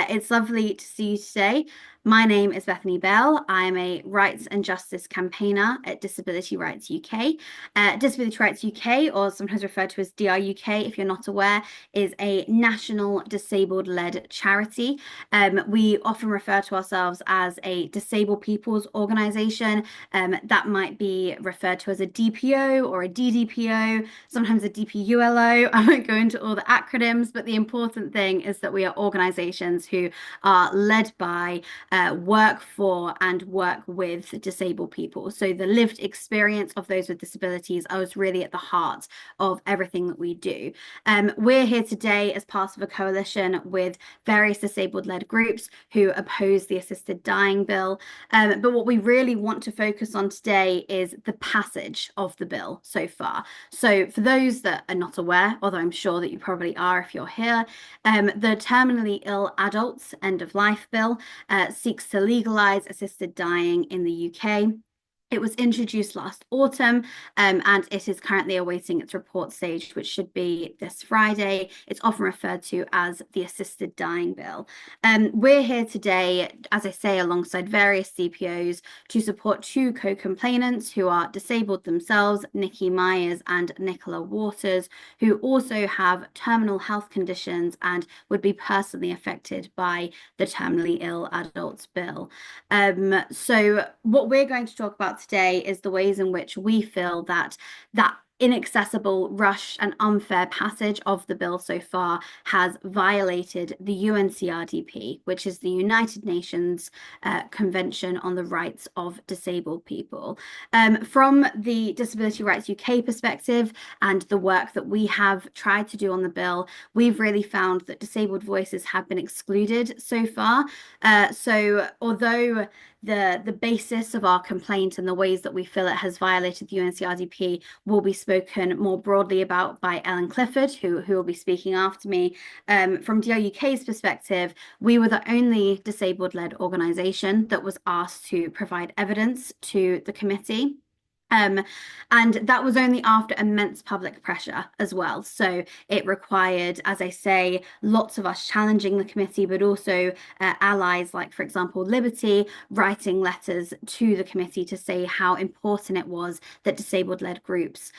It's lovely to see you today. My name is Bethany Bale. I'm a rights and justice campaigner at Disability Rights UK. Disability Rights UK, or sometimes referred to as DRUK if you're not aware, is a national disabled-led charity. We often refer to ourselves as a disabled people's organisation. That might be referred to as a DPO or a DDPO, sometimes a DPULO. I won't go into all the acronyms, but the important thing is that we are organisations who are led by, work for and work with disabled people. So the lived experience of those with disabilities is really at the heart of everything that we do. We're here today as part of a coalition with various disabled-led groups who oppose the assisted dying bill. But what we really want to focus on today is the passage of the bill so far. So for those that are not aware, although I'm sure that you probably are if you're here, the Terminally Ill Adults End of Life Bill seeks to legalise assisted dying in the UK. It was introduced last autumn, and it is currently awaiting its report stage, which should be this Friday. It's often referred to as the Assisted Dying Bill. We're here today, as I say, alongside various DPOs to support two co-complainants who are disabled themselves, Nikki Myers and Nicola Waters, who also have terminal health conditions and would be personally affected by the Terminally Ill Adults Bill. So what we're going to talk about today is the ways in which we feel that inaccessible, rushed and unfair passage of the bill so far has violated the UNCRPD, which is the United Nations Convention on the Rights of Disabled People. From the Disability Rights UK perspective and the work that we have tried to do on the bill, we've really found that disabled voices have been excluded so far. So although the basis of our complaint and the ways that we feel it has violated the UNCRPD will be spoken more broadly about by Ellen Clifford, who will be speaking after me. From DRUK's perspective, we were the only disabled-led organisation that was asked to provide evidence to the committee. And that was only after immense public pressure as well. So it required, as I say, lots of us challenging the committee, but also allies like, for example, Liberty, writing letters to the committee to say how important it was that disabled-led groups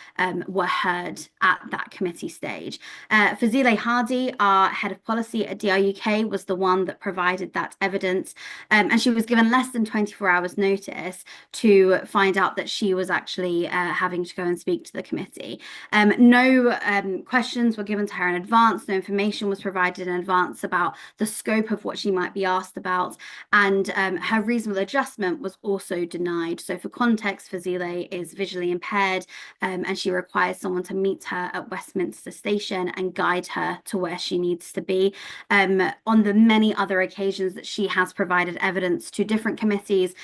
were heard at that committee stage. Fazile Hardy, our head of policy at DRUK, was the one that provided that evidence. And she was given less than 24 hours notice to find out that she was actually having to go and speak to the committee. No questions were given to her in advance, no information was provided in advance about the scope of what she might be asked about, and her reasonable adjustment was also denied. So for context, Fazile is visually impaired, and she requires someone to meet her at Westminster Station and guide her to where she needs to be. On the many other occasions that she has provided evidence to different committees,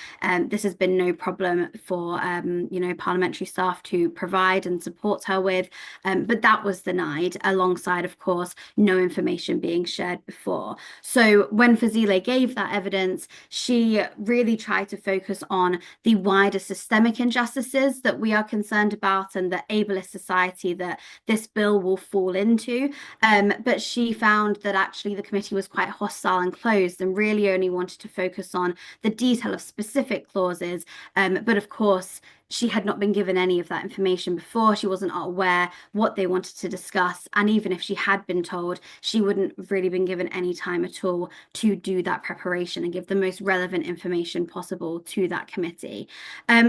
this has been no problem for parliamentary staff to provide and support her with, but that was denied, alongside, of course, no information being shared before. So when Fazile gave that evidence, she really tried to focus on the wider systemic injustices that we are concerned about and the ableist society that this bill will fall into. But she found that actually the committee was quite hostile and closed and really only wanted to focus on the detail of specific clauses. But of course, she had not been given any of that information before. She wasn't aware what they wanted to discuss. And even if she had been told, she wouldn't really been given any time at all to do that preparation and give the most relevant information possible to that committee.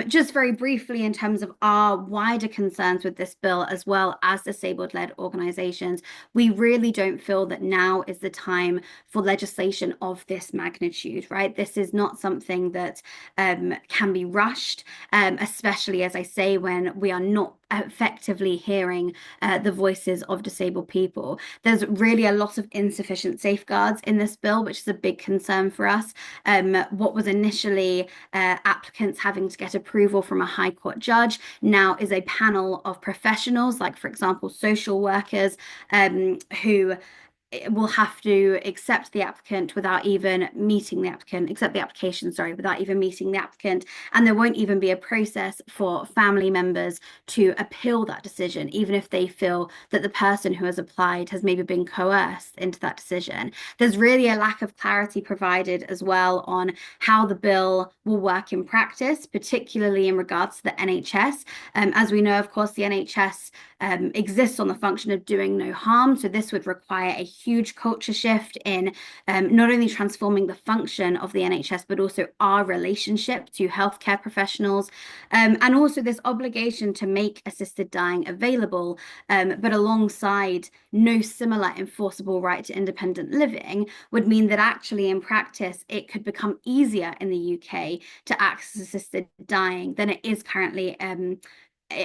Just very briefly, in terms of our wider concerns with this bill, as well as disabled-led organisations, we really don't feel that now is the time for legislation of this magnitude, right? This is not something that can be rushed, especially, as I say, when we are not effectively hearing the voices of disabled people. There's really a lot of insufficient safeguards in this bill, which is a big concern for us. What was initially applicants having to get approval from a High Court judge now is a panel of professionals, like, for example, social workers, who will have to accept the applicant without even meeting the applicant, accept the application, sorry, without even meeting the applicant. And there won't even be a process for family members to appeal that decision, even if they feel that the person who has applied has maybe been coerced into that decision. There's really a lack of clarity provided as well on how the bill will work in practice, particularly in regards to the NHS. As we know, of course, the NHS exists on the function of doing no harm. So this would require a huge culture shift in not only transforming the function of the NHS, but also our relationship to healthcare professionals, and also this obligation to make assisted dying available, but alongside no similar enforceable right to independent living, would mean that actually in practice, it could become easier in the UK to access assisted dying than it is currently,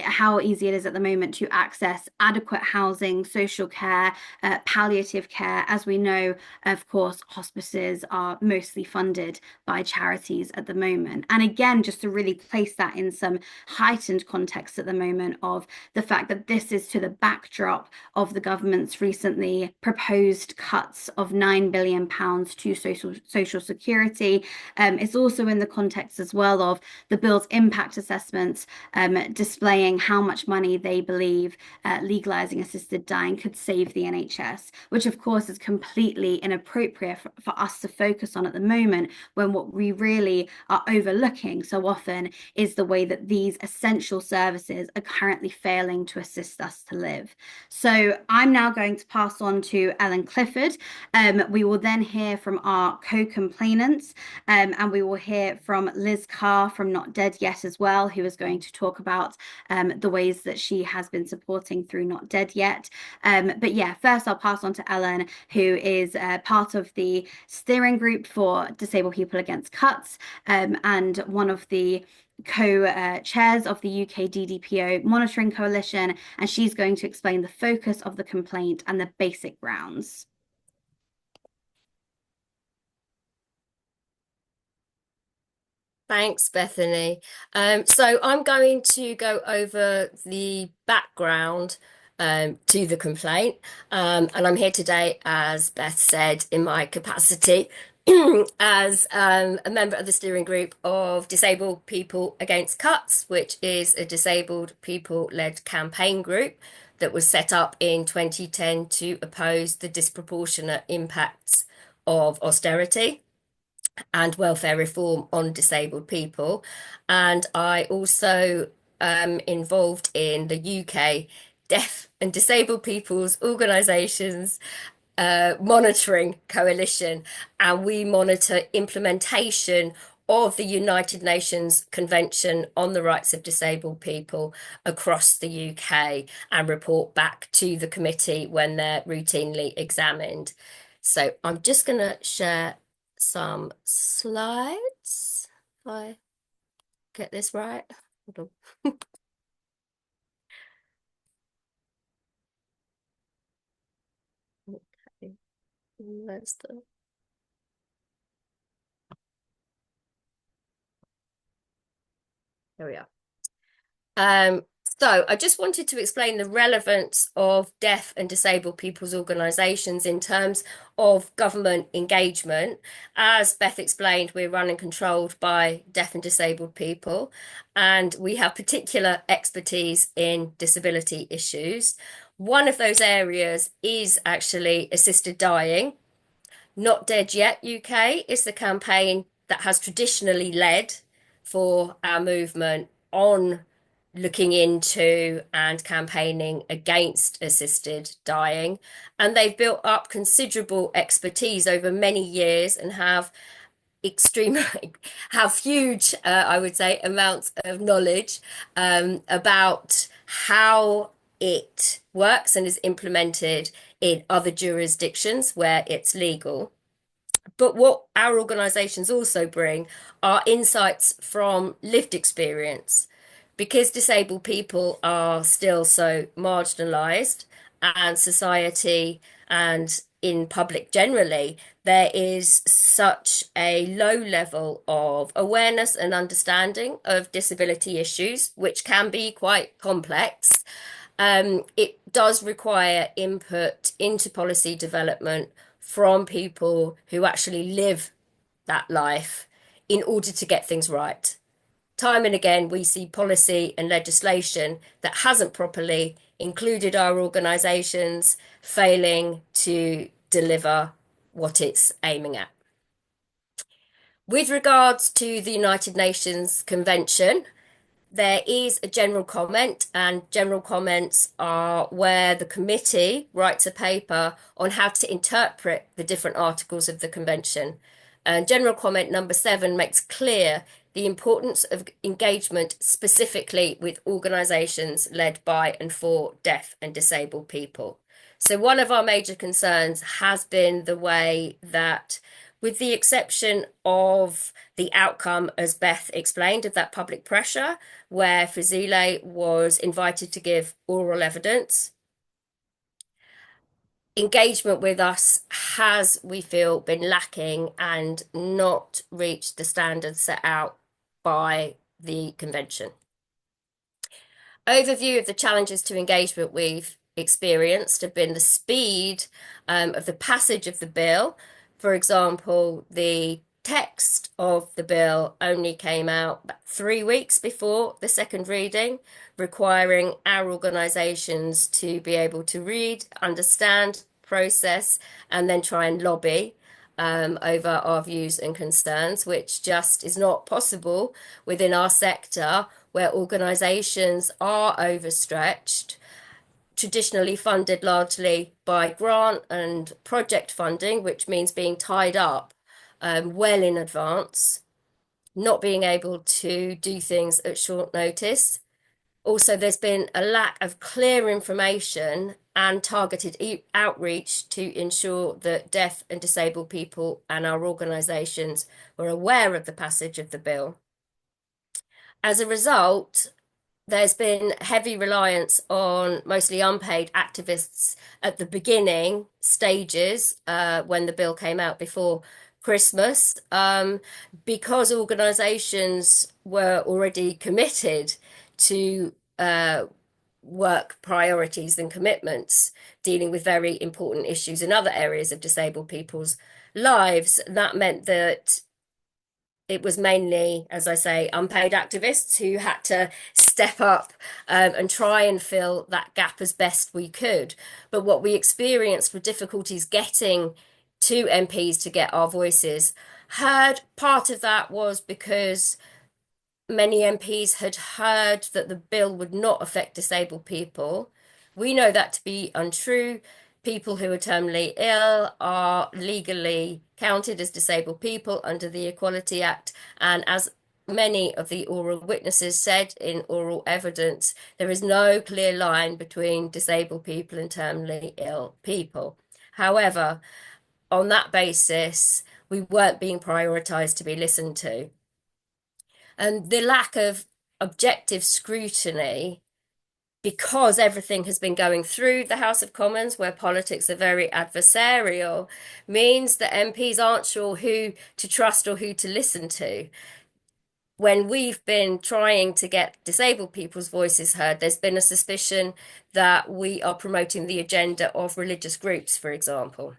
how easy it is at the moment to access adequate housing, social care, palliative care. As we know, of course, hospices are mostly funded by charities at the moment. And again, just to really place that in some heightened context at the moment of the fact that this is to the backdrop of the government's recently proposed cuts of £9 billion to social security. It's also in the context as well of the bill's impact assessments displaying how much money they believe legalizing assisted dying could save the NHS, which of course is completely inappropriate for us to focus on at the moment, when what we really are overlooking so often is the way that these essential services are currently failing to assist us to live. So I'm now going to pass on to Ellen Clifford. We will then hear from our co-complainants, and we will hear from Liz Carr from Not Dead Yet as well, who is going to talk about the ways that she has been supporting through Not Dead Yet. But yeah, first I'll pass on to Ellen, who is part of the steering group for Disabled People Against Cuts, and one of the co-chairs of the UK DDPO Monitoring Coalition, and she's going to explain the focus of the complaint and the basic grounds. Thanks, Bethany. So I'm going to go over the background to the complaint. And I'm here today, as Beth said, in my capacity as a member of the steering group of Disabled People Against Cuts, which is a disabled people-led campaign group that was set up in 2010 to oppose the disproportionate impacts of austerity and welfare reform on disabled people. And I also am involved in the UK Deaf and Disabled People's Organisations Monitoring Coalition, and we monitor implementation of the United Nations Convention on the Rights of Disabled People across the UK and report back to the committee when they're routinely examined. So I'm just going to share some slides if I get this right. Hold on. Okay, where's the... There we are. So I just wanted to explain the relevance of deaf and disabled people's organisations in terms of government engagement. As Beth explained, we're run and controlled by deaf and disabled people, and we have particular expertise in disability issues. One of those areas is actually assisted dying. Not Dead Yet UK is the campaign that has traditionally led for our movement on looking into and campaigning against assisted dying. And they've built up considerable expertise over many years and have huge, I would say, amounts of knowledge about how it works and is implemented in other jurisdictions where it's legal. But what our organisations also bring are insights from lived experience, because disabled people are still so marginalised, and society and in public generally, there is such a low level of awareness and understanding of disability issues, which can be quite complex. It does require input into policy development from people who actually live that life in order to get things right. Time and again, we see policy and legislation that hasn't properly included our organisations failing to deliver what it's aiming at. With regards to the United Nations Convention, there is a general comment, and general comments are where the committee writes a paper on how to interpret the different articles of the convention. And general comment number 7 makes clear the importance of engagement specifically with organisations led by and for deaf and disabled people. So one of our major concerns has been the way that, with the exception of the outcome, as Beth explained, of that public pressure, where Fazile was invited to give oral evidence, engagement with us has, we feel, been lacking and not reached the standards set out by the convention. Overview of the challenges to engagement we've experienced have been the speed of the passage of the bill. For example, the text of the bill only came out about 3 weeks before the second reading, requiring our organisations to be able to read, understand, process, and then try and lobby over our views and concerns, which just is not possible within our sector, where organisations are overstretched, traditionally funded largely by grant and project funding, which means being tied up well in advance, not being able to do things at short notice. Also, there's been a lack of clear information and targeted outreach to ensure that deaf and disabled people and our organisations were aware of the passage of the bill. As a result, there's been heavy reliance on mostly unpaid activists at the beginning stages when the bill came out before Christmas, because organisations were already committed to work priorities and commitments dealing with very important issues in other areas of disabled people's lives. That meant that it was mainly, as I say, unpaid activists who had to step up and try and fill that gap as best we could. But what we experienced were difficulties getting to MPs to get our voices heard. Part of that was because many MPs had heard that the bill would not affect disabled people. We know that to be untrue. People who are terminally ill are legally counted as disabled people under the Equality Act. And as many of the oral witnesses said in oral evidence, there is no clear line between disabled people and terminally ill people. However, on that basis, we weren't being prioritised to be listened to. And the lack of objective scrutiny, because everything has been going through the House of Commons, where politics are very adversarial, means that MPs aren't sure who to trust or who to listen to. When we've been trying to get disabled people's voices heard, there's been a suspicion that we are promoting the agenda of religious groups, for example.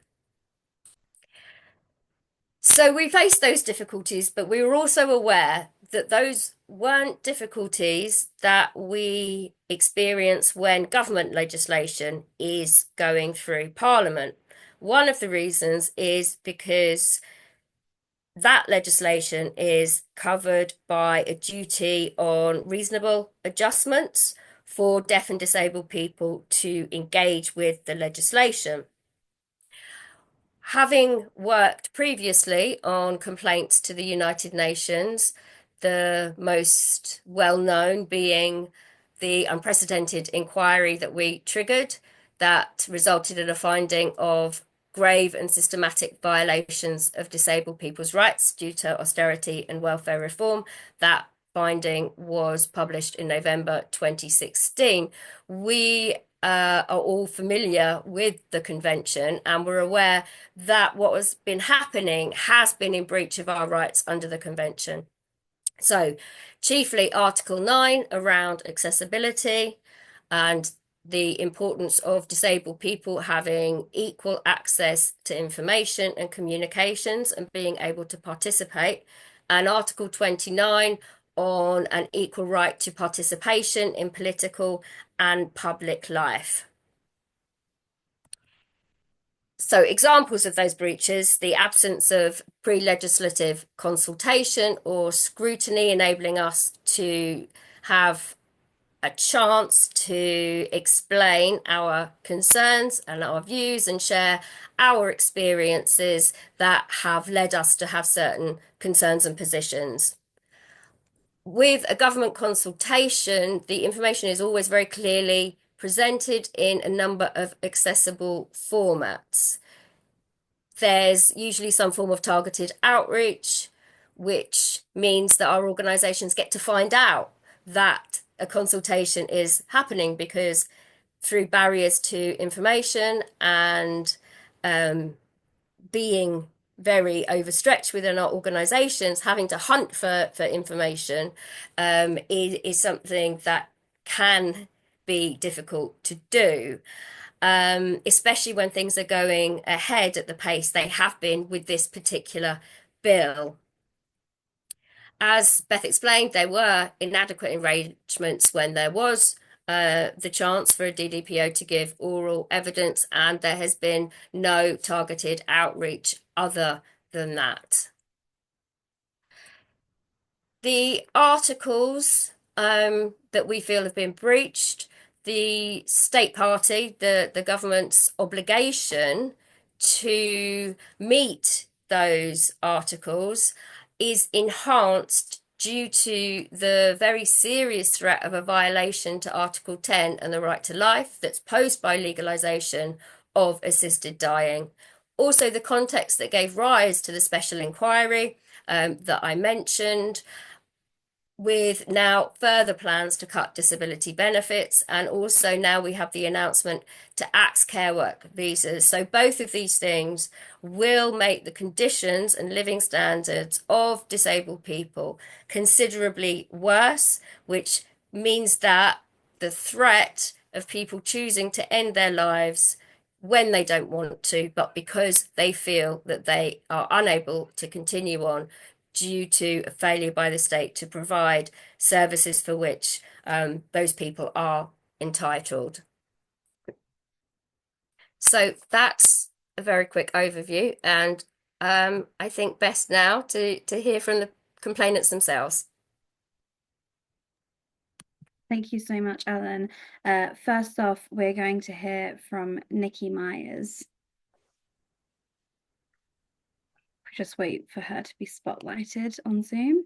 So we faced those difficulties, but we were also aware that those weren't difficulties that we experience when government legislation is going through Parliament. One of the reasons is because that legislation is covered by a duty on reasonable adjustments for deaf and disabled people to engage with the legislation. Having worked previously on complaints to the United Nations, the most well-known being the unprecedented inquiry that we triggered that resulted in a finding of grave and systematic violations of disabled people's rights due to austerity and welfare reform. That finding was published in November 2016. We are all familiar with the convention, and we're aware that what has been happening has been in breach of our rights under the convention. So chiefly Article 9 around accessibility and the importance of disabled people having equal access to information and communications and being able to participate, and Article 29 on an equal right to participation in political and public life. So examples of those breaches: the absence of pre-legislative consultation or scrutiny, enabling us to have a chance to explain our concerns and our views and share our experiences that have led us to have certain concerns and positions. With a government consultation, the information is always very clearly presented in a number of accessible formats. There's usually some form of targeted outreach, which means that our organisations get to find out that a consultation is happening, because through barriers to information and being very overstretched within our organisations, having to hunt for information is something that can be difficult to do, especially when things are going ahead at the pace they have been with this particular bill. As Beth explained, there were inadequate arrangements when there was the chance for a DDPO to give oral evidence, and there has been no targeted outreach other than that. The articles that we feel have been breached, the state party, the government's obligation to meet those articles is enhanced due to the very serious threat of a violation to Article 10 and the right to life that's posed by legalisation of assisted dying. Also, the context that gave rise to the special inquiry that I mentioned, with now further plans to cut disability benefits, and also now we have the announcement to axe care work visas. So both of these things will make the conditions and living standards of disabled people considerably worse, which means that the threat of people choosing to end their lives when they don't want to, but because they feel that they are unable to continue on due to a failure by the state to provide services for which those people are entitled. So that's a very quick overview, and I think best now to hear from the complainants themselves. Thank you so much, Ellen. First off, we're going to hear from Nikki Myers. Just wait for her to be spotlighted on Zoom.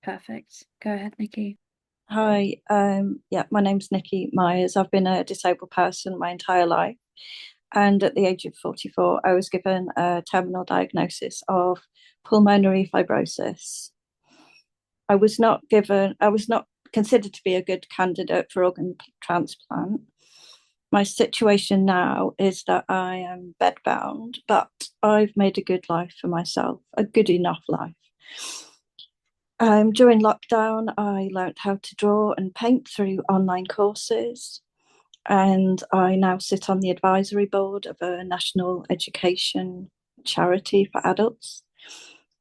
Perfect. Go ahead, Nikki. Hi, my name's Nikki Myers. I've been a disabled person my entire life. And at the age of 44, I was given a terminal diagnosis of pulmonary fibrosis. I was not considered to be a good candidate for organ transplant. My situation now is that I am bedbound, but I've made a good life for myself, a good enough life. During lockdown, I learnt how to draw and paint through online courses, and I now sit on the advisory board of a national education charity for adults.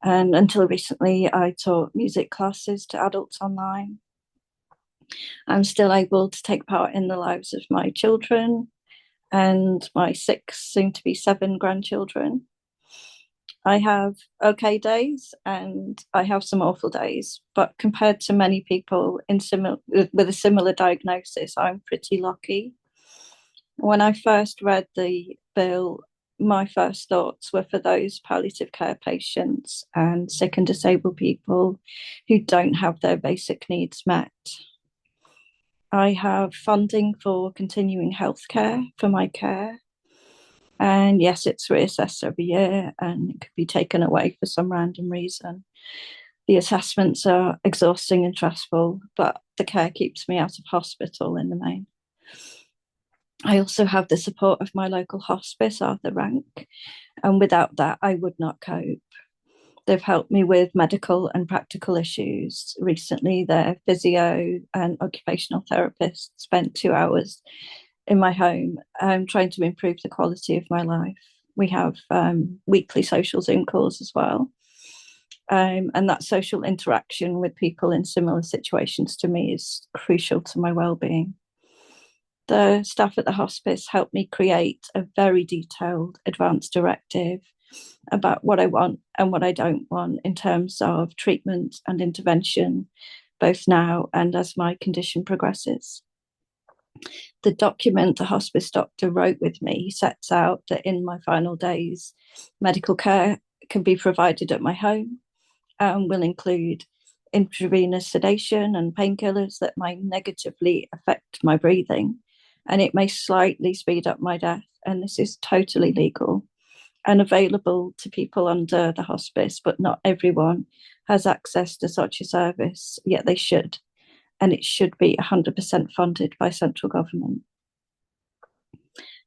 And until recently, I taught music classes to adults online. I'm still able to take part in the lives of my children and my 6, soon to be 7 grandchildren. I have okay days and I have some awful days, but compared to many people with a similar diagnosis, I'm pretty lucky. When I first read the bill, my first thoughts were for those palliative care patients and sick and disabled people who don't have their basic needs met. I have funding for continuing healthcare for my care. And yes, it's reassessed every year and it could be taken away for some random reason. The assessments are exhausting and stressful, but the care keeps me out of hospital in the main. I also have the support of my local hospice, Arthur Rank, and without that, I would not cope. They've helped me with medical and practical issues. Recently, their physio and occupational therapist spent 2 hours in my home trying to improve the quality of my life. We have weekly social Zoom calls as well. And that social interaction with people in similar situations to me is crucial to my well-being. The staff at the hospice helped me create a very detailed advance directive about what I want and what I don't want in terms of treatment and intervention, both now and as my condition progresses. The document the hospice doctor wrote with me sets out that in my final days, medical care can be provided at my home and will include intravenous sedation and painkillers that might negatively affect my breathing, and it may slightly speed up my death. And this is totally legal and available to people under the hospice, but not everyone has access to such a service, yet they should. And it should be 100% funded by central government.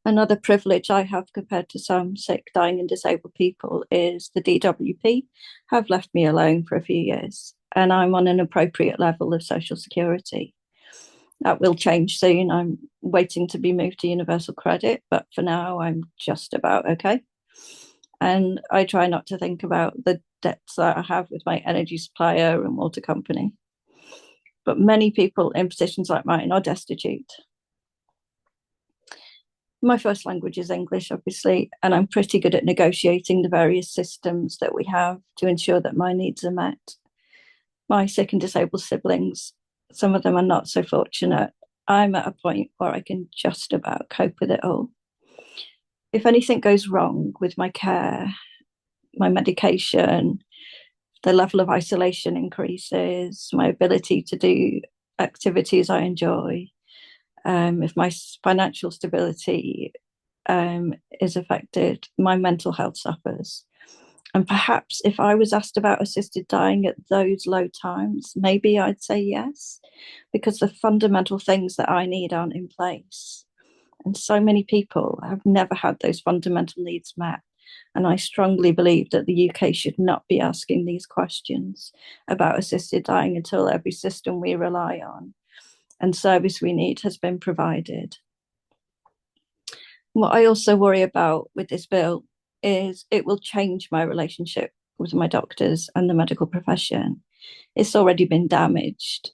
Another privilege I have compared to some sick, dying, and disabled people is the DWP have left me alone for a few years, and I'm on an appropriate level of social security. That will change soon. I'm waiting to be moved to universal credit, but for now, I'm just about okay. And I try not to think about the debts that I have with my energy supplier and water company. But many people in positions like mine are destitute. My first language is English, obviously, and I'm pretty good at negotiating the various systems that we have to ensure that my needs are met. My sick and disabled siblings, some of them are not so fortunate. I'm at a point where I can just about cope with it all. If anything goes wrong with my care, my medication, the level of isolation increases, my ability to do activities I enjoy, if my financial stability is affected, my mental health suffers. And perhaps if I was asked about assisted dying at those low times, maybe I'd say yes, because the fundamental things that I need aren't in place. And so many people have never had those fundamental needs met. And I strongly believe that the UK should not be asking these questions about assisted dying until every system we rely on and service we need has been provided. What I also worry about with this bill is it will change my relationship with my doctors and the medical profession. It's already been damaged.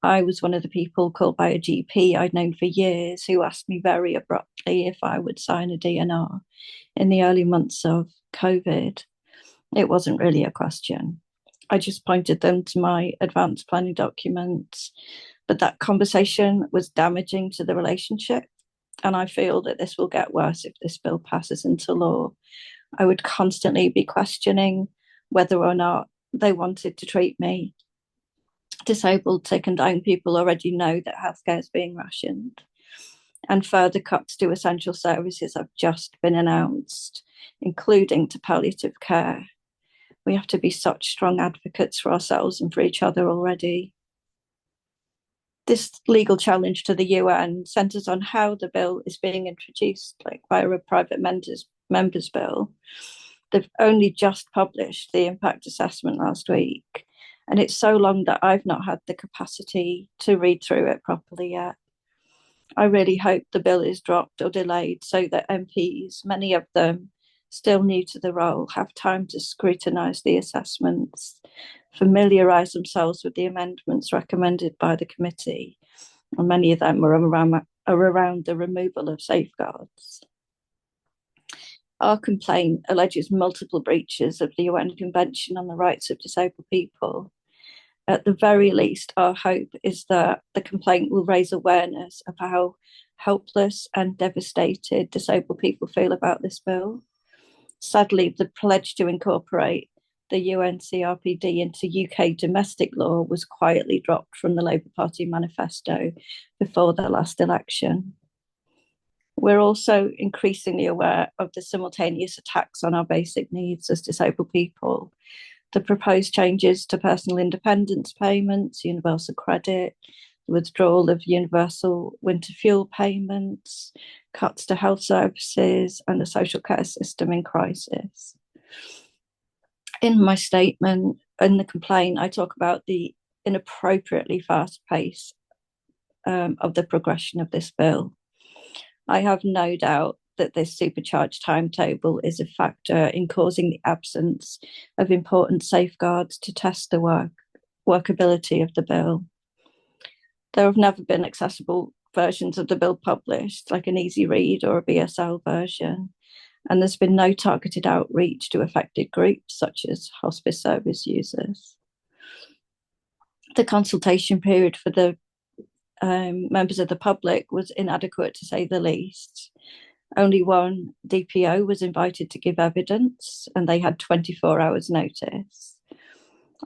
I was one of the people called by a GP I'd known for years who asked me very abruptly if I would sign a DNR in the early months of COVID. It wasn't really a question. I just pointed them to my advanced planning documents, but that conversation was damaging to the relationship. And I feel that this will get worse if this bill passes into law. I would constantly be questioning whether or not they wanted to treat me. Disabled, sick and dying people already know that healthcare is being rationed. And further cuts to essential services have just been announced, including to palliative care. We have to be such strong advocates for ourselves and for each other already. This legal challenge to the UN centres on how the bill is being introduced, like via a private members bill. They've only just published the impact assessment last week, and it's so long that I've not had the capacity to read through it properly yet. I really hope the bill is dropped or delayed so that MPs, many of them still new to the role, have time to scrutinise the assessments, familiarise themselves with the amendments recommended by the committee, and many of them are around the removal of safeguards. Our complaint alleges multiple breaches of the UN Convention on the Rights of Disabled People. At the very least, our hope is that the complaint will raise awareness of how helpless and devastated disabled people feel about this bill. Sadly, the pledge to incorporate the UNCRPD into UK domestic law was quietly dropped from the Labour Party manifesto before the last election. We're also increasingly aware of the simultaneous attacks on our basic needs as disabled people. The proposed changes to personal independence payments, universal credit, the withdrawal of universal winter fuel payments, cuts to health services, and the social care system in crisis. In my statement, in the complaint, I talk about the inappropriately fast pace of the progression of this bill. I have no doubt that this supercharged timetable is a factor in causing the absence of important safeguards to test the workability of the bill. There have never been accessible versions of the bill published, like an easy read or a BSL version, and there's been no targeted outreach to affected groups such as hospice service users. The consultation period for the members of the public was inadequate, to say the least. Only one DPO was invited to give evidence, and they had 24 hours notice.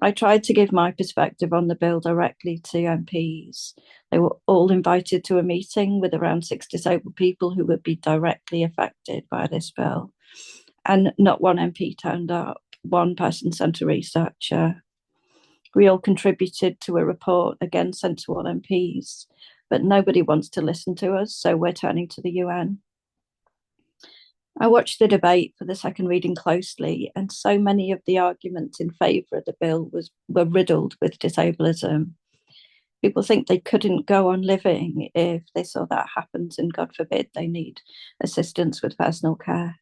I tried to give my perspective on the bill directly to MPs. They were all invited to a meeting with around 6 disabled people who would be directly affected by this bill. And not one MP turned up. One person sent a researcher. We all contributed to a report, again sent to all MPs, but nobody wants to listen to us, so we're turning to the UN. I watched the debate for the second reading closely, and so many of the arguments in favour of the bill were riddled with disablism. People think they couldn't go on living if they saw that happens, and God forbid they need assistance with personal care.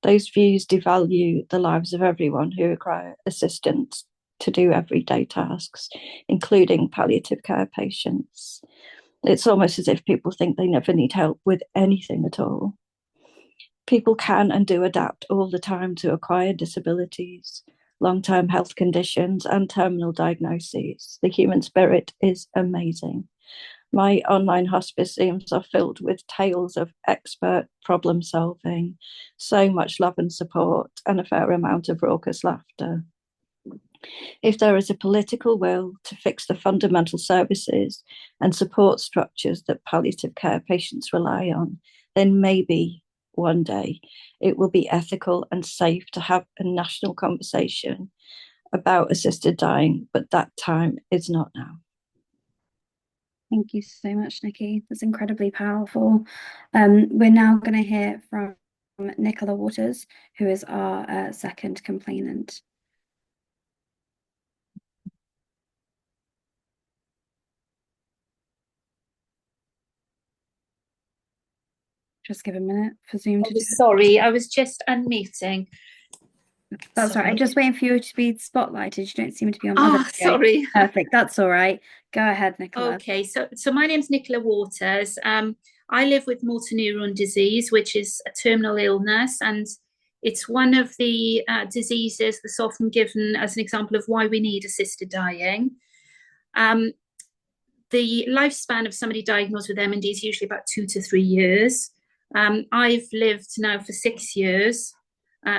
Those views devalue the lives of everyone who require assistance to do everyday tasks, including palliative care patients. It's almost as if people think they never need help with anything at all. People can and do adapt all the time to acquired disabilities, long-term health conditions, and terminal diagnoses. The human spirit is amazing. My online hospice rooms are filled with tales of expert problem solving, so much love and support, and a fair amount of raucous laughter. If there is a political will to fix the fundamental services and support structures that palliative care patients rely on, then maybe one day it will be ethical and safe to have a national conversation about assisted dying, but that time is not now. Thank you so much, Nikki. That's incredibly powerful. We're now going to hear from Nicola Waters, who is our second complainant. Just give a minute for Zoom to do it. Sorry, I was just unmuting. That's all right. I'm just waiting for you to be spotlighted. You don't seem to be on. Oh, sorry. Perfect. That's all right. Go ahead, Nicola. Okay, so my name's Nicola Waters. I live with motor neuron disease, which is a terminal illness, and it's one of the diseases that's often given as an example of why we need assisted dying. The lifespan of somebody diagnosed with MND is usually about 2 to 3 years. I've lived now for 6 years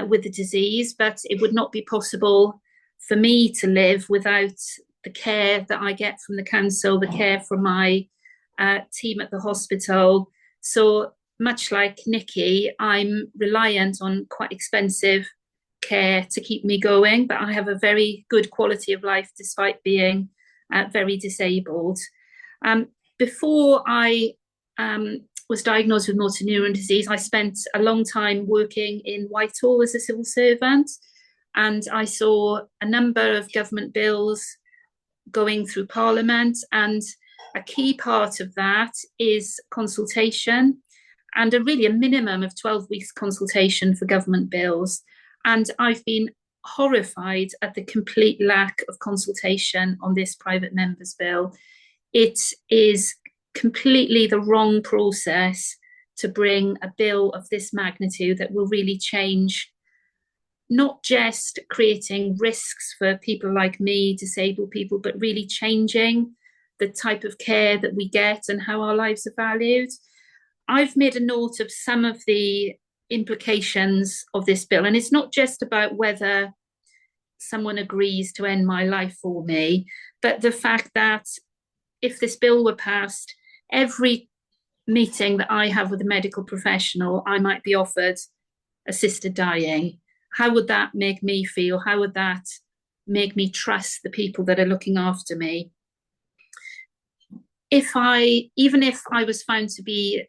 with the disease, but it would not be possible for me to live without the care that I get from the council, the care from my team at the hospital. So much like Nikki, I'm reliant on quite expensive care to keep me going, but I have a very good quality of life despite being very disabled. Before I was diagnosed with motor neuron disease, I spent a long time working in Whitehall as a civil servant, and I saw a number of government bills going through Parliament, and a key part of that is consultation, and really a minimum of 12 weeks consultation for government bills. And I've been horrified at the complete lack of consultation on this private member's bill. It is completely the wrong process to bring a bill of this magnitude that will really change, not just creating risks for people like me, disabled people, but really changing the type of care that we get and how our lives are valued. I've made a note of some of the implications of this bill, and it's not just about whether someone agrees to end my life for me, but the fact that if this bill were passed, every meeting that I have with a medical professional, I might be offered assisted dying. How would that make me feel? How would that make me trust the people that are looking after me? Even if I was found to be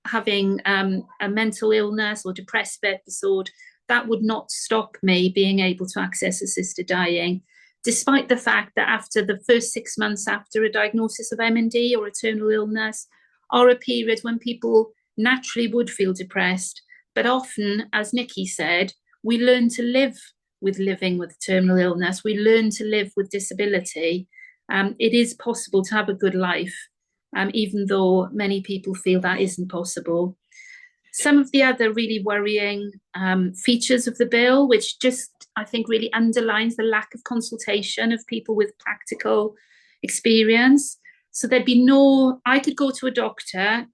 having a mental illness or depressive episode, that would not stop me being able to access assisted dying, despite the fact that after the first 6 months after a diagnosis of MND or a terminal illness are a period when people naturally would feel depressed. But often, as Nikki said, we learn to live with living with terminal illness. We learn to live with disability. It is possible to have a good life, even though many people feel that isn't possible. Some of the other really worrying features of the bill, which just, I think, really underlines the lack of consultation of people with practical experience. So there'd be no, I could go to a doctor,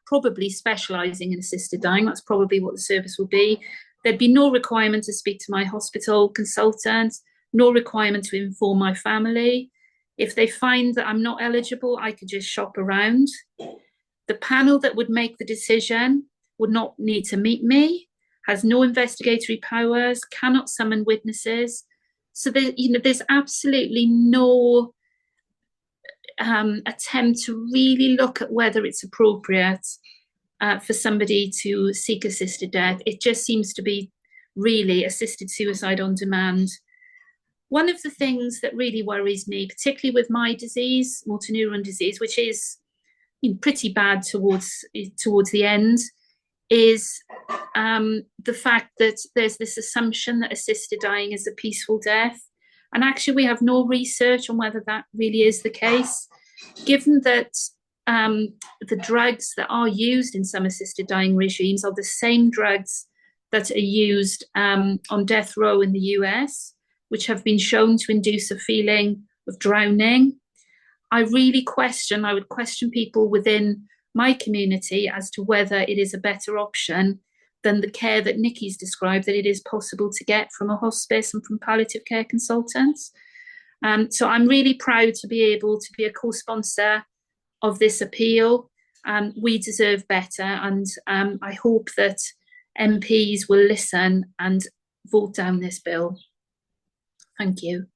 probably specialising in assisted dying, that's probably what the service will be. There'd be no requirement to speak to my hospital consultant, no requirement to inform my family. If they find that I'm not eligible, I could just shop around. The panel that would make the decision would not need to meet me, has no investigatory powers, cannot summon witnesses. So there's absolutely no attempt to really look at whether it's appropriate for somebody to seek assisted death. It just seems to be really assisted suicide on demand. One of the things that really worries me, particularly with my disease, motor neuron disease, which is pretty bad towards the end, is the fact that there's this assumption that assisted dying is a peaceful death. And actually, we have no research on whether that really is the case, given that the drugs that are used in some assisted dying regimes are the same drugs that are used on death row in the US, which have been shown to induce a feeling of drowning. I would question people within my community as to whether it is a better option than the care that Nikki's described, that it is possible to get from a hospice and from palliative care consultants. So I'm really proud to be able to be a co-sponsor of this appeal. We deserve better, and I hope that MPs will listen and vote down this bill. Thank you.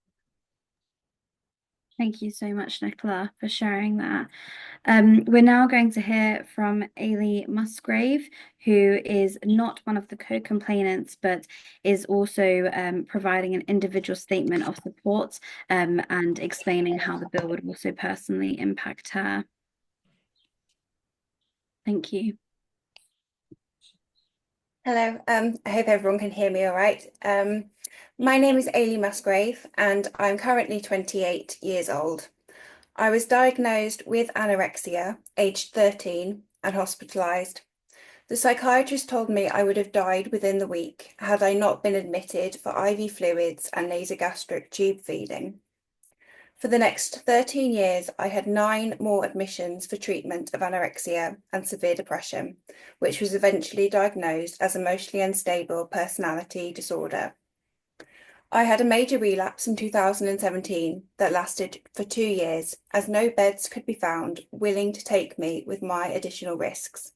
Thank you so much, Nicola, for sharing that. We're now going to hear from Ailidh Musgrave, who is not one of the co-complainants, but is also providing an individual statement of support and explaining how the bill would also personally impact her. Thank you. Hello, I hope everyone can hear me all right. My name is Ailidh Musgrave and I'm currently 28 years old. I was diagnosed with anorexia, aged 13 and hospitalised. The psychiatrist told me I would have died within the week had I not been admitted for IV fluids and nasogastric tube feeding. For the next 13 years, I had 9 more admissions for treatment of anorexia and severe depression, which was eventually diagnosed as emotionally unstable personality disorder. I had a major relapse in 2017 that lasted for 2 years, as no beds could be found willing to take me with my additional risks.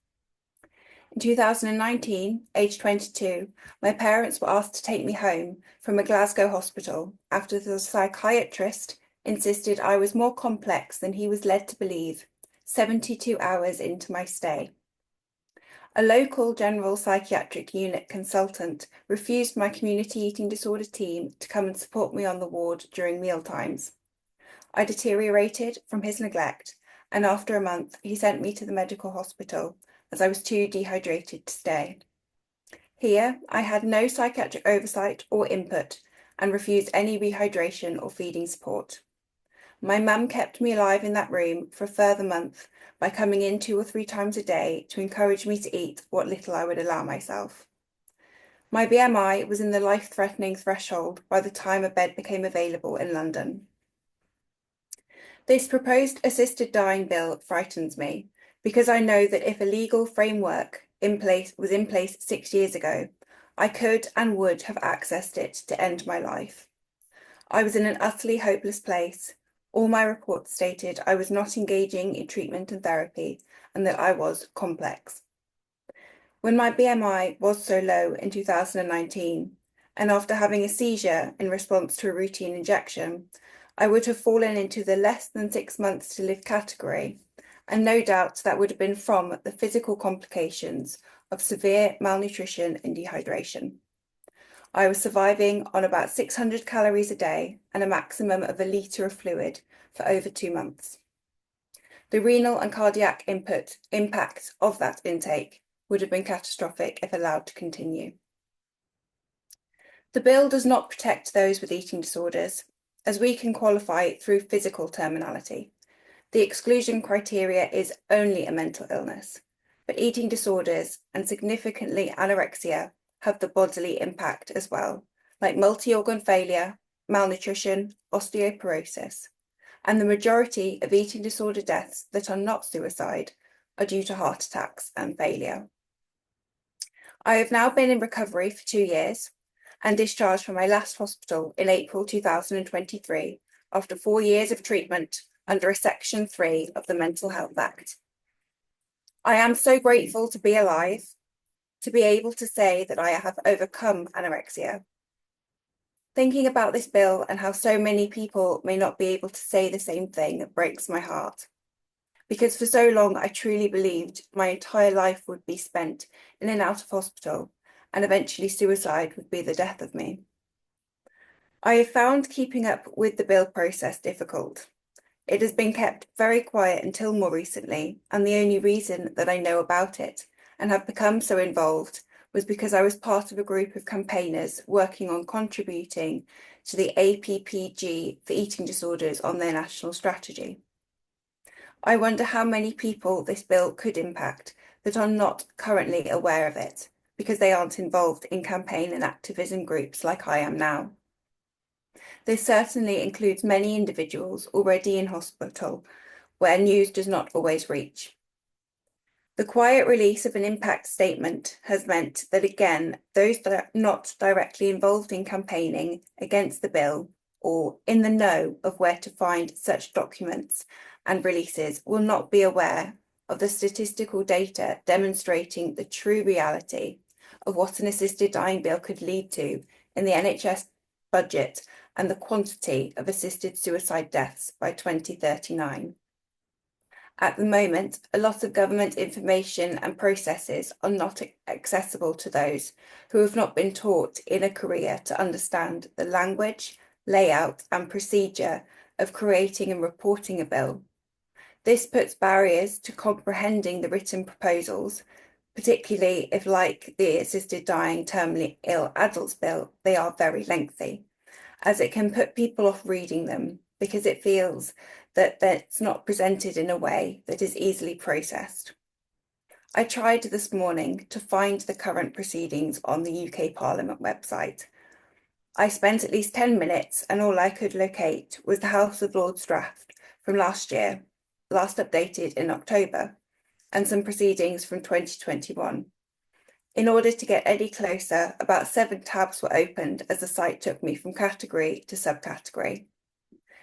In 2019, aged 22, my parents were asked to take me home from a Glasgow hospital after the psychiatrist insisted I was more complex than he was led to believe, 72 hours into my stay. A local general psychiatric unit consultant refused my community eating disorder team to come and support me on the ward during mealtimes. I deteriorated from his neglect, and after a month he sent me to the medical hospital as I was too dehydrated to stay. Here I had no psychiatric oversight or input and refused any rehydration or feeding support. My mum kept me alive in that room for a further month by coming in 2 or 3 times a day to encourage me to eat what little I would allow myself. My BMI was in the life-threatening threshold by the time a bed became available in London. This proposed assisted dying bill frightens me because I know that if a legal framework was in place 6 years ago, I could and would have accessed it to end my life. I was in an utterly hopeless place. All my reports stated I was not engaging in treatment and therapy and that I was complex. When my BMI was so low in 2019, and after having a seizure in response to a routine injection, I would have fallen into the less than 6 months to live category and no doubt that would have been from the physical complications of severe malnutrition and dehydration. I was surviving on about 600 calories a day and a maximum of a litre of fluid for over 2 months. The renal and cardiac impact of that intake would have been catastrophic if allowed to continue. The bill does not protect those with eating disorders, as we can qualify through physical terminality. The exclusion criteria is only a mental illness, but eating disorders and significantly anorexia have the bodily impact as well, like multi-organ failure, malnutrition, osteoporosis, and the majority of eating disorder deaths that are not suicide are due to heart attacks and failure. I have now been in recovery for 2 years and discharged from my last hospital in April 2023 after 4 years of treatment under a Section 3 of the Mental Health Act. I am so grateful to be alive, to be able to say that I have overcome anorexia. Thinking about this bill and how so many people may not be able to say the same thing breaks my heart. Because for so long, I truly believed my entire life would be spent in and out of hospital, and eventually suicide would be the death of me. I have found keeping up with the bill process difficult. It has been kept very quiet until more recently, and the only reason that I know about it and have become so involved was because I was part of a group of campaigners working on contributing to the APPG for eating disorders on their national strategy. I wonder how many people this bill could impact that are not currently aware of it, because they aren't involved in campaign and activism groups like I am now. This certainly includes many individuals already in hospital, where news does not always reach. The quiet release of an impact statement has meant that, again, those that are not directly involved in campaigning against the bill or in the know of where to find such documents and releases will not be aware of the statistical data demonstrating the true reality of what an assisted dying bill could lead to in the NHS budget and the quantity of assisted suicide deaths by 2039. At the moment, a lot of government information and processes are not accessible to those who have not been taught in a career to understand the language, layout, and procedure of creating and reporting a bill. This puts barriers to comprehending the written proposals, particularly if, like the Assisted Dying Terminally Ill Adults Bill, they are very lengthy, as it can put people off reading them because it feels that it's not presented in a way that is easily processed. I tried this morning to find the current proceedings on the UK Parliament website. I spent at least 10 minutes and all I could locate was the House of Lords draft from last year, last updated in October, and some proceedings from 2021. In order to get any closer, about 7 tabs were opened as the site took me from category to subcategory.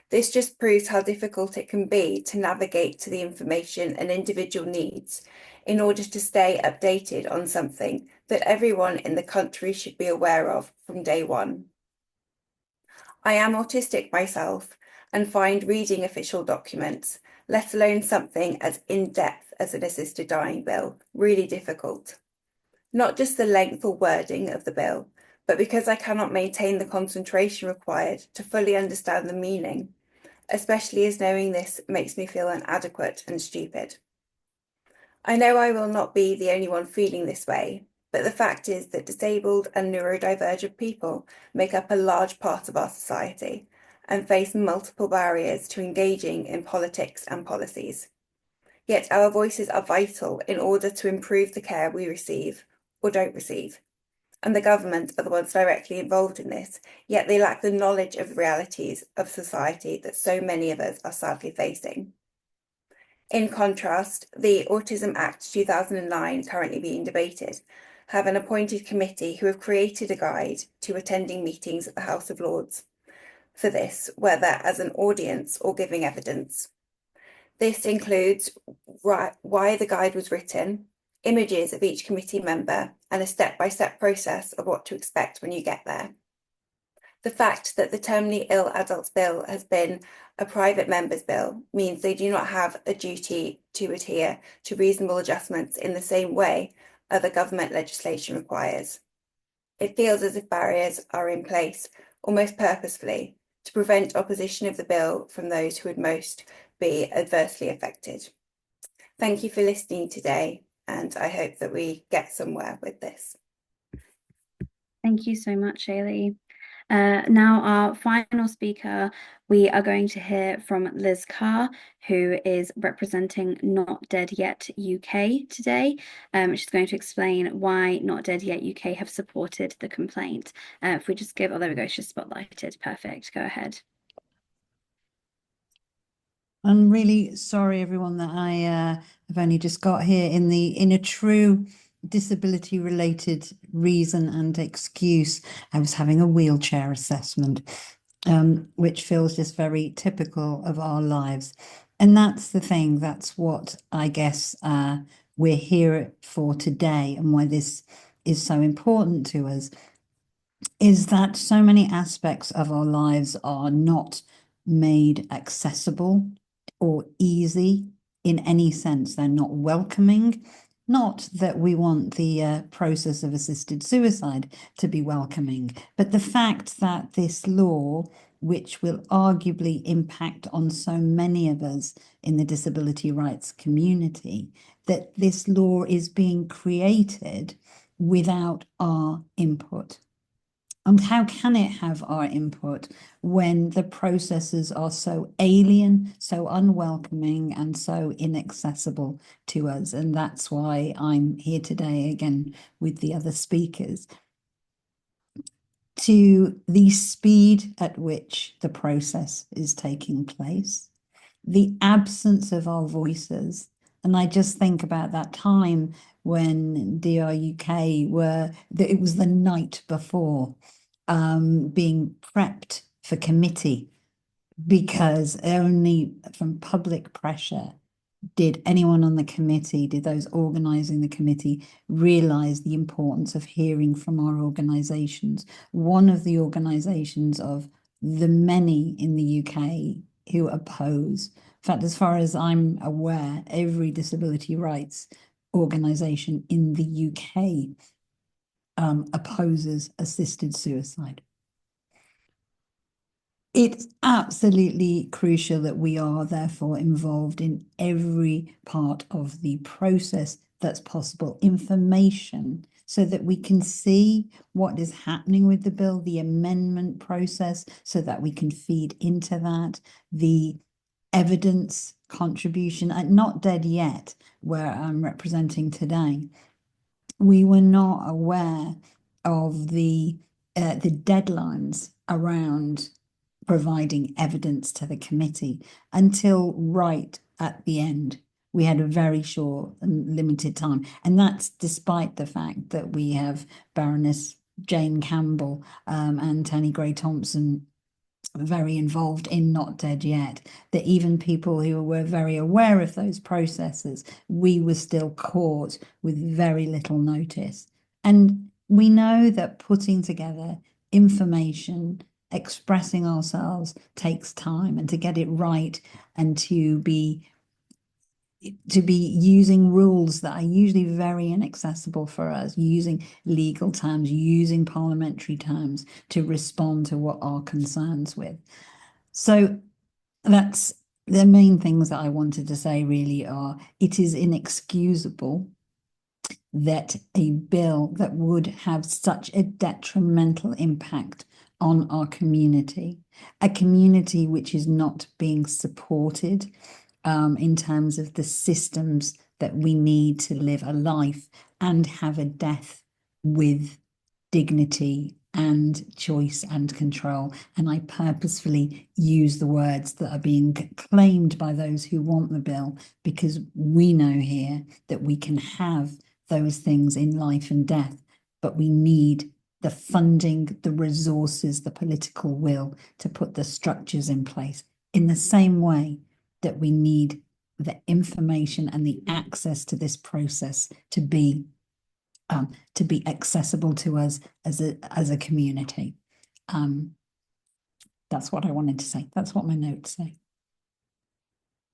This just proves how difficult it can be to navigate to the information an individual needs in order to stay updated on something that everyone in the country should be aware of from day one. I am autistic myself and find reading official documents, let alone something as in-depth as an assisted dying bill, really difficult. Not just the length or wording of the bill, but because I cannot maintain the concentration required to fully understand the meaning, especially as knowing this makes me feel inadequate and stupid. I know I will not be the only one feeling this way, but the fact is that disabled and neurodivergent people make up a large part of our society and face multiple barriers to engaging in politics and policies. Yet our voices are vital in order to improve the care we receive or don't receive. And the government are the ones directly involved in this, yet they lack the knowledge of the realities of society that so many of us are sadly facing. In contrast, the Autism Act 2009, currently being debated, have an appointed committee who have created a guide to attending meetings at the House of Lords for this, whether as an audience or giving evidence. This includes why the guide was written, images of each committee member, and a step-by-step process of what to expect when you get there. The fact that the Terminally Ill Adults Bill has been a private member's bill means they do not have a duty to adhere to reasonable adjustments in the same way other government legislation requires. It feels as if barriers are in place, almost purposefully, to prevent opposition of the bill from those who would most be adversely affected. Thank you for listening today, and I hope that we get somewhere with this. Thank you so much, Ailidh. Now, our final speaker, we are going to hear from Liz Carr, who is representing Not Dead Yet UK today. She's going to explain why Not Dead Yet UK have supported the complaint. If we just give, oh, there we go, she's spotlighted. Perfect. Go ahead. I'm really sorry, everyone, that I have only just got here in a true disability-related reason and excuse. I was having a wheelchair assessment, which feels just very typical of our lives. And that's the thing. That's what I guess we're here for today, and why this is so important to us, is that so many aspects of our lives are not made accessible or easy in any sense. They're not welcoming. Not that we want the process of assisted suicide to be welcoming, but the fact that this law, which will arguably impact on so many of us in the disability rights community, that this law is being created without our input. And how can it have our input when the processes are so alien, so unwelcoming, and so inaccessible to us? And that's why I'm here today again with the other speakers, to the speed at which the process is taking place, the absence of our voices. And I just think about that time when DRUK it was the night before, being prepped for committee, because only from public pressure did anyone on the committee, did those organising the committee, realise the importance of hearing from our organisations. One of the organisations of the many in the UK who oppose, in fact, as far as I'm aware, every disability rights organisation in the UK opposes assisted suicide. It's absolutely crucial that we are therefore involved in every part of the process that's possible. Information, so that we can see what is happening with the bill, the amendment process, so that we can feed into that, the evidence contribution. Not Dead Yet, where I'm representing today, we were not aware of the deadlines around providing evidence to the committee until right at the end. We had a very short and limited time, and that's despite the fact that we have Baroness Jane Campbell and Tony Gray-Thompson very involved in Not Dead Yet, that even people who were very aware of those processes, we were still caught with very little notice. And we know that putting together information, expressing ourselves takes time, and to get it right, and to be using rules that are usually very inaccessible for us, using legal terms, using parliamentary terms to respond to what our concerns with. So that's the main things that I wanted to say really are, it is inexcusable that a bill that would have such a detrimental impact on our community, a community which is not being supported in terms of the systems that we need to live a life and have a death with dignity and choice and control. And I purposefully use the words that are being claimed by those who want the bill, because we know here that we can have those things in life and death, but we need the funding, the resources, the political will to put the structures in place, in the same way that we need the information and the access to this process to be accessible to us as a community. That's what I wanted to say. That's what my notes say.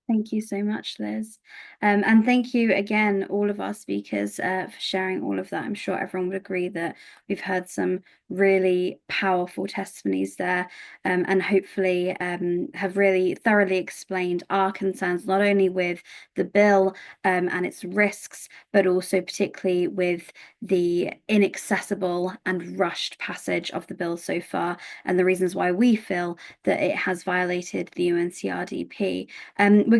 Thank you so much, Liz. And thank you again, all of our speakers, for sharing all of that. I'm sure everyone would agree that we've heard some really powerful testimonies there, and hopefully have really thoroughly explained our concerns, not only with the bill and its risks, but also particularly with the inaccessible and rushed passage of the bill so far, and the reasons why we feel that it has violated the UNCRDP. We're